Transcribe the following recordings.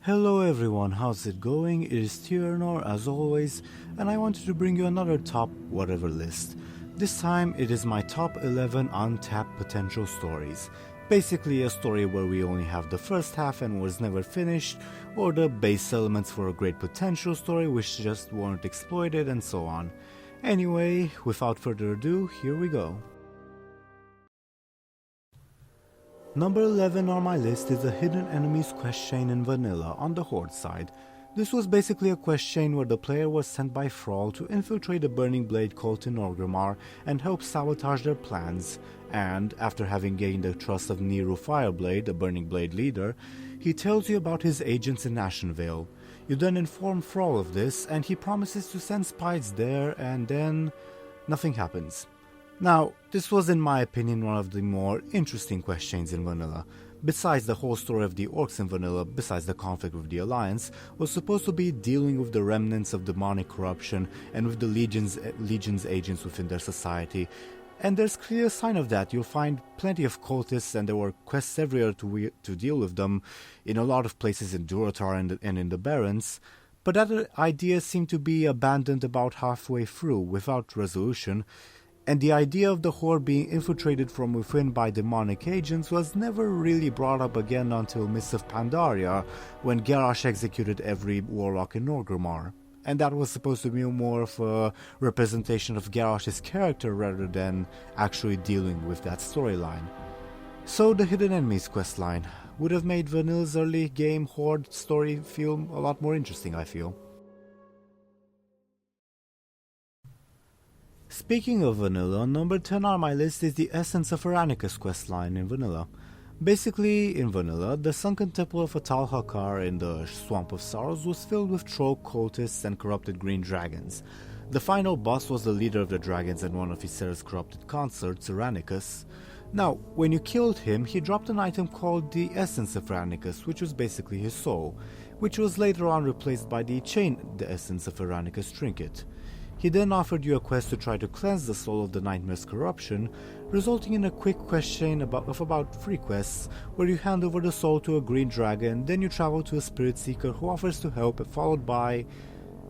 Hello everyone, how's it going? It is Tyrnor as always, and I wanted to bring you another top whatever list. This time it is my top 11 untapped potential stories. Basically a story where we only have the first half and was never finished, or the base elements for a great potential story which just weren't exploited, and so on. Anyway, without further ado, here we go. Number 11 on my list is the Hidden Enemies quest chain in vanilla on the Horde side. This was basically a quest chain where the player was sent by Thrall to infiltrate the Burning Blade cult in Orgrimmar and help sabotage their plans, and after having gained the trust of Nehru Fireblade, the Burning Blade leader, he tells you about his agents in Ashenvale. You then inform Thrall of this and he promises to send spies there, and then nothing happens. Now, this was in my opinion one of the more interesting quest chains in vanilla. Besides, the whole story of the orcs in vanilla, besides the conflict with the Alliance, was supposed to be dealing with the remnants of demonic corruption and with the Legion's agents within their society. And there's clear sign of that. You'll find plenty of cultists, and there were quests everywhere to deal with them in a lot of places in Durotar and in the Barrens. But that idea seemed to be abandoned about halfway through, without resolution. And the idea of the Horde being infiltrated from within by demonic agents was never really brought up again until Mists of Pandaria, when Garrosh executed every warlock in Orgrimmar. And that was supposed to be more of a representation of Garrosh's character rather than actually dealing with that storyline. So the Hidden Enemies questline would have made Vanilla's early game Horde story feel a lot more interesting, I feel. Speaking of vanilla, number 10 on my list is the Essence of Aranicus questline in vanilla. Basically, in vanilla, the sunken temple of Atal Hakar in the Swamp of Sorrows was filled with troll cultists and corrupted green dragons. The final boss was the leader of the dragons and one of Ysera's corrupted consorts, Aranicus. Now, when you killed him, he dropped an item called the Essence of Aranicus, which was basically his soul, which was later on replaced by the Essence of Aranicus trinket. He then offered you a quest to try to cleanse the soul of the Nightmare's corruption, resulting in a quick quest chain of about 3 quests, where you hand over the soul to a green dragon, then you travel to a spirit seeker who offers to help, followed by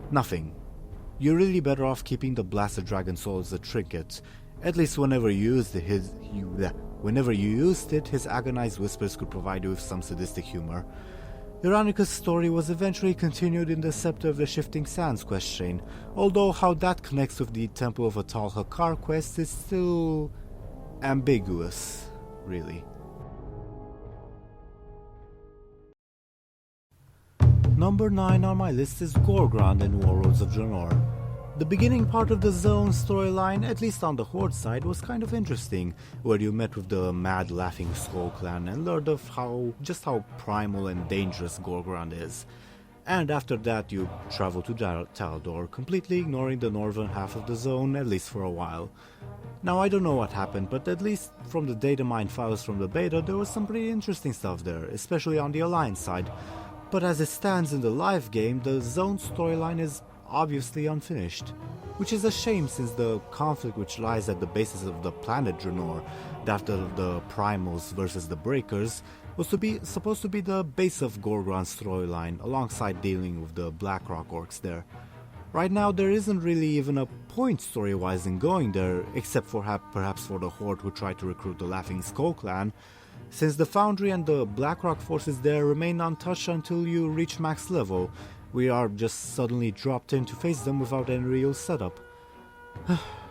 nothing. You're really better off keeping the blasted dragon soul as a trinket. At least whenever you used it, his agonized whispers could provide you with some sadistic humor. Aranicus' story was eventually continued in the Scepter of the Shifting Sands quest chain, although how that connects with the Temple of Atal Hakar quest is still ambiguous, really. Number 9 on my list is Gorgrond in Warlords of Draenor. The beginning part of the Zone storyline, at least on the Horde side, was kind of interesting, where you met with the Mad Laughing Skull clan and learned of just how primal and dangerous Gorgrond is. And after that you traveled to Taldor, completely ignoring the northern half of the Zone, at least for a while. Now I don't know what happened, but at least from the data mine files from the beta there was some pretty interesting stuff there, especially on the Alliance side. But as it stands in the live game, the Zone storyline is obviously unfinished, which is a shame since the conflict which lies at the basis of the planet Draenor, that of the Primals versus the Breakers, was supposed to be the base of Gorgrond's storyline, alongside dealing with the Blackrock orcs there. Right now there isn't really even a point story-wise in going there, except for perhaps for the Horde who tried to recruit the Laughing Skull clan, since the Foundry and the Blackrock forces there remain untouched until you reach max level. We are just suddenly dropped in to face them without any real setup.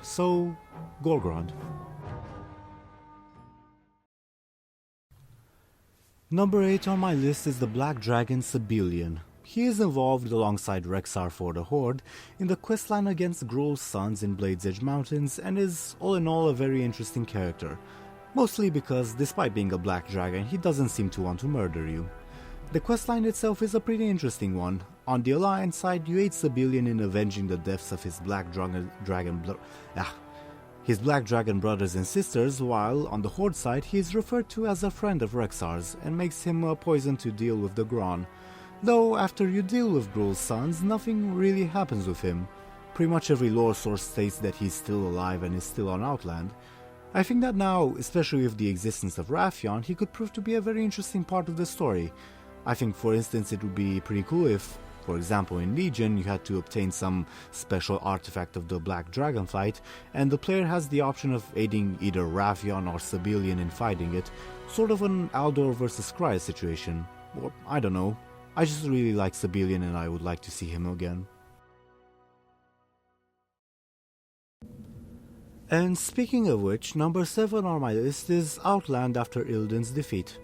So, Gorgrond. Number 8 on my list is the Black Dragon Sibelian. He is involved alongside Rexxar for the Horde in the questline against Gruul's sons in Blade's Edge Mountains, and is all in all a very interesting character. Mostly because, despite being a black dragon, he doesn't seem to want to murder you. The questline itself is a pretty interesting one. On the Alliance side, you aid Sibelian in avenging the deaths of his black dragon brothers and sisters, while on the Horde side he is referred to as a friend of Rexxar's and makes him a poison to deal with the Gron. Though after you deal with Gruul's sons, nothing really happens with him. Pretty much every lore source states that he's still alive and is still on Outland. I think that now, especially with the existence of Wrathion, he could prove to be a very interesting part of the story. I think, for instance, it would be pretty cool if, for example, in Legion you had to obtain some special artifact of the Black Dragonflight, and the player has the option of aiding either Raffion or Sibelian in fighting it, sort of an Aldor versus Cry situation. Or, I don't know. I just really like Sibelian and I would like to see him again. And speaking of which, number 7 on my list is Outland after Illidan's defeat.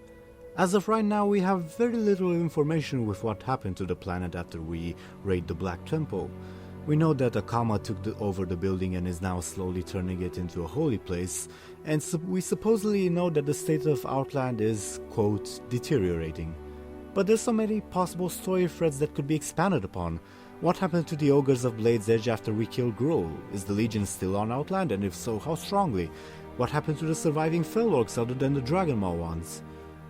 As of right now, we have very little information with what happened to the planet after we raid the Black Temple. We know that Akama took over the building and is now slowly turning it into a holy place, and we supposedly know that the state of Outland is, quote, deteriorating. But there's so many possible story threads that could be expanded upon. What happened to the Ogres of Blade's Edge after we killed Gruul? Is the Legion still on Outland, and if so, how strongly? What happened to the surviving Fel Orcs other than the Dragonmaw ones?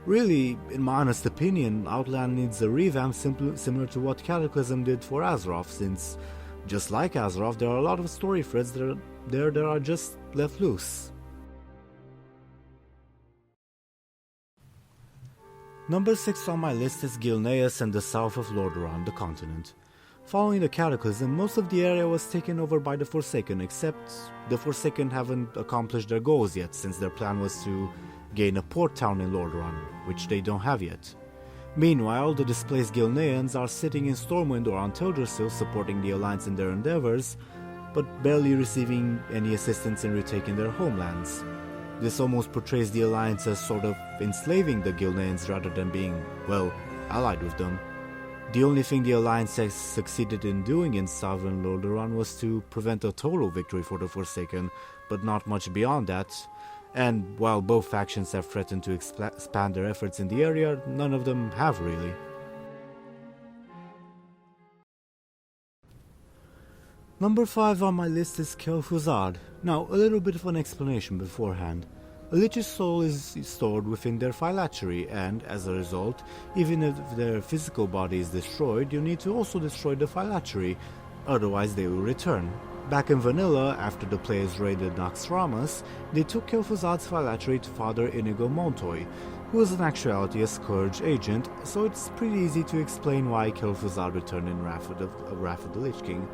Really, in my honest opinion, Outland needs a revamp similar to what Cataclysm did for Azeroth, since, just like Azeroth, there are a lot of story threads that are just left loose. Number 6 on my list is Gilneas and the south of Lordaeron, the continent. Following the Cataclysm, most of the area was taken over by the Forsaken, except the Forsaken haven't accomplished their goals yet, since their plan was to gain a port town in Lordaeron, which they don't have yet. Meanwhile, the displaced Gilneans are sitting in Stormwind or on Teldrassil supporting the Alliance in their endeavors, but barely receiving any assistance in retaking their homelands. This almost portrays the Alliance as sort of enslaving the Gilneans rather than being, well, allied with them. The only thing the Alliance has succeeded in doing in southern Lordaeron was to prevent a total victory for the Forsaken, but not much beyond that. And while both factions have threatened to expand their efforts in the area, none of them have really. Number 5 on my list is Kel'thuzad. Now, a little bit of an explanation beforehand. A Lich's soul is stored within their phylactery, and as a result, even if their physical body is destroyed, you need to also destroy the phylactery, otherwise they will return. Back in Vanilla, after the players raided Naxxramas, they took Kel'Thuzad's phylactery to Father Inigo Montoy, who is in actuality a Scourge agent, so it's pretty easy to explain why Kel'Thuzad returned in Wrath of the Lich King.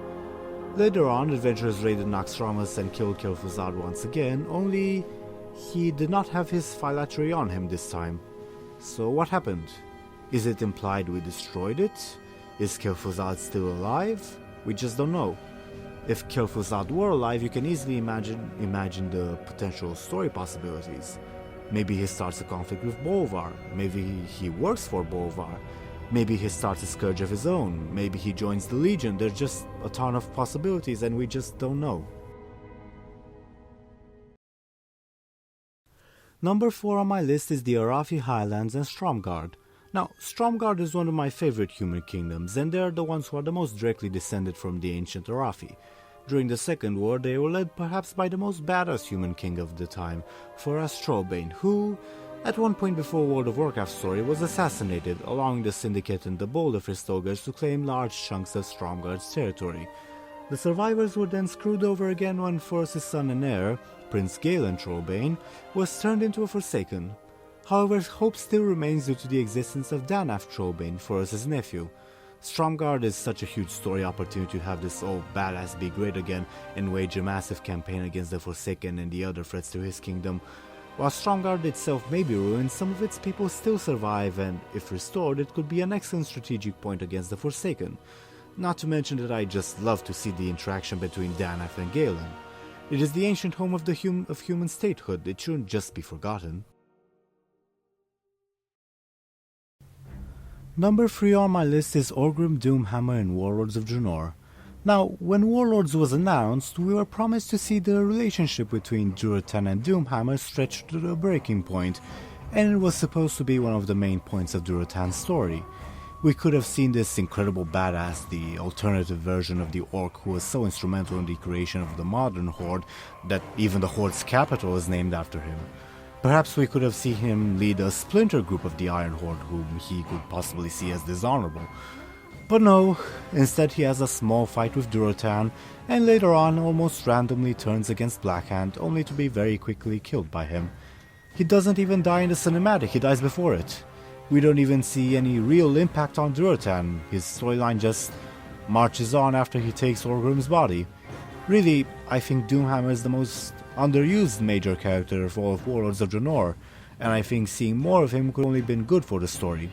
Later on, adventurers raided Naxxramas and killed Kel'Thuzad once again, only he did not have his phylactery on him this time. So what happened? Is it implied we destroyed it? Is Kel'Thuzad still alive? We just don't know. If Kel'Thuzad were alive, you can easily imagine the potential story possibilities. Maybe he starts a conflict with Bolvar, maybe he works for Bolvar, maybe he starts a Scourge of his own, maybe he joins the Legion. There's just a ton of possibilities and we just don't know. Number 4 on my list is the Arathi Highlands and Stromgarde. Now, Stromgarde is one of my favorite human kingdoms, and they are the ones who are the most directly descended from the ancient Arathi. During the Second War, they were led perhaps by the most badass human king of the time, Thoras Trolbane, who, at one point before World of Warcraft story, was assassinated, allowing the Syndicate and the Boulderfist Ogres to claim large chunks of Stromgarde's territory. The survivors were then screwed over again when Thoras' son and heir, Prince Galen Trolbane, was turned into a Forsaken. However, hope still remains due to the existence of Danath Trolbane, Thoras' nephew. Stromgarde is such a huge story opportunity to have this old badass be great again and wage a massive campaign against the Forsaken and the other threats to his kingdom. While Stromgarde itself may be ruined, some of its people still survive, and if restored, it could be an excellent strategic point against the Forsaken. Not to mention that I just love to see the interaction between Danath and Galen. It is the ancient home of human statehood. It shouldn't just be forgotten. Number 3 on my list is Orgrim Doomhammer in Warlords of Draenor. Now, when Warlords was announced, we were promised to see the relationship between Durotan and Doomhammer stretched to the breaking point, and it was supposed to be one of the main points of Durotan's story. We could have seen this incredible badass, the alternative version of the orc who was so instrumental in the creation of the modern Horde that even the Horde's capital is named after him. Perhaps we could have seen him lead a splinter group of the Iron Horde whom he could possibly see as dishonorable. But no, instead he has a small fight with Durotan, and later on almost randomly turns against Blackhand, only to be very quickly killed by him. He doesn't even die in the cinematic, he dies before it. We don't even see any real impact on Durotan. His storyline just marches on after he takes Orgrim's body. Really, I think Doomhammer is the most underused major character of all of Warlords of Draenor, and I think seeing more of him could only been good for the story.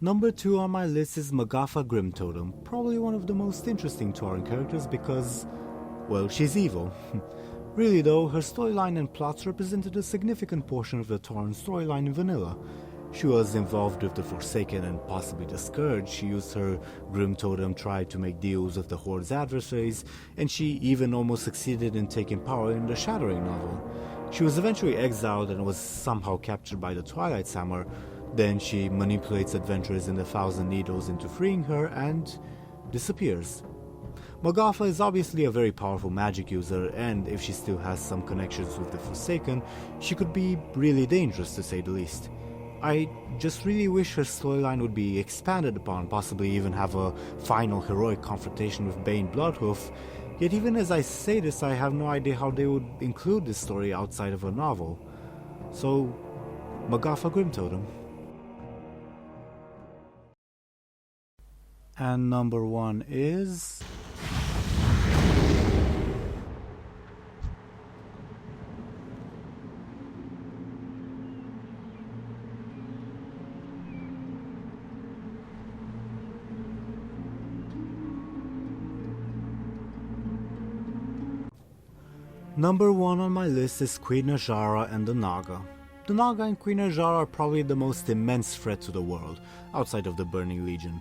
Number 2 on my list is Magafa Grimtotem, probably one of the most interesting Tauren characters because, well, she's evil. Really though, her storyline and plots represented a significant portion of the Tauren storyline in vanilla. She was involved with the Forsaken and possibly the Scourge. She used her Grim Totem, tried to make deals with the Horde's adversaries, and she even almost succeeded in taking power in the Shattering novel. She was eventually exiled and was somehow captured by the Twilight Samur. Then she manipulates adventurers in the Thousand Needles into freeing her and disappears. Magafa is obviously a very powerful magic user, and if she still has some connections with the Forsaken, she could be really dangerous to say the least. I just really wish her storyline would be expanded upon, possibly even have a final heroic confrontation with Bane Bloodhoof, yet even as I say this I have no idea how they would include this story outside of a novel. So, Magafa Grimtotem. And number 1 is... Number 1 on my list is Queen Najara and the Naga. The Naga and Queen Najara are probably the most immense threat to the world, outside of the Burning Legion.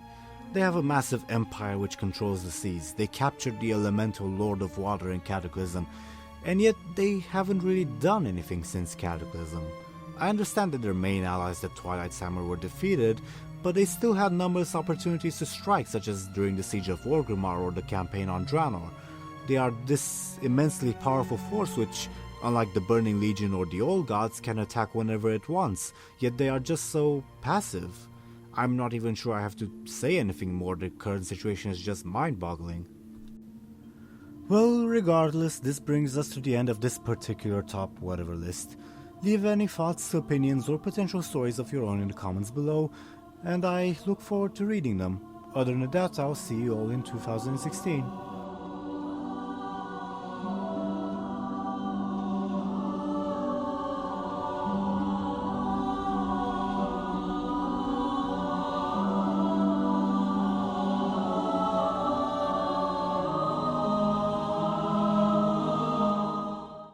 They have a massive empire which controls the seas. They captured the elemental Lord of Water in Cataclysm, and yet they haven't really done anything since Cataclysm. I understand that their main allies, the Twilight Samur, were defeated, but they still had numerous opportunities to strike, such as during the Siege of Orgrimmar or the campaign on Draenor. They are this immensely powerful force which, unlike the Burning Legion or the Old Gods, can attack whenever it wants, yet they are just so passive. I'm not even sure I have to say anything more, the current situation is just mind-boggling. Well, regardless, this brings us to the end of this particular top whatever list. Leave any thoughts, opinions, or potential stories of your own in the comments below, and I look forward to reading them. Other than that, I'll see you all in 2016.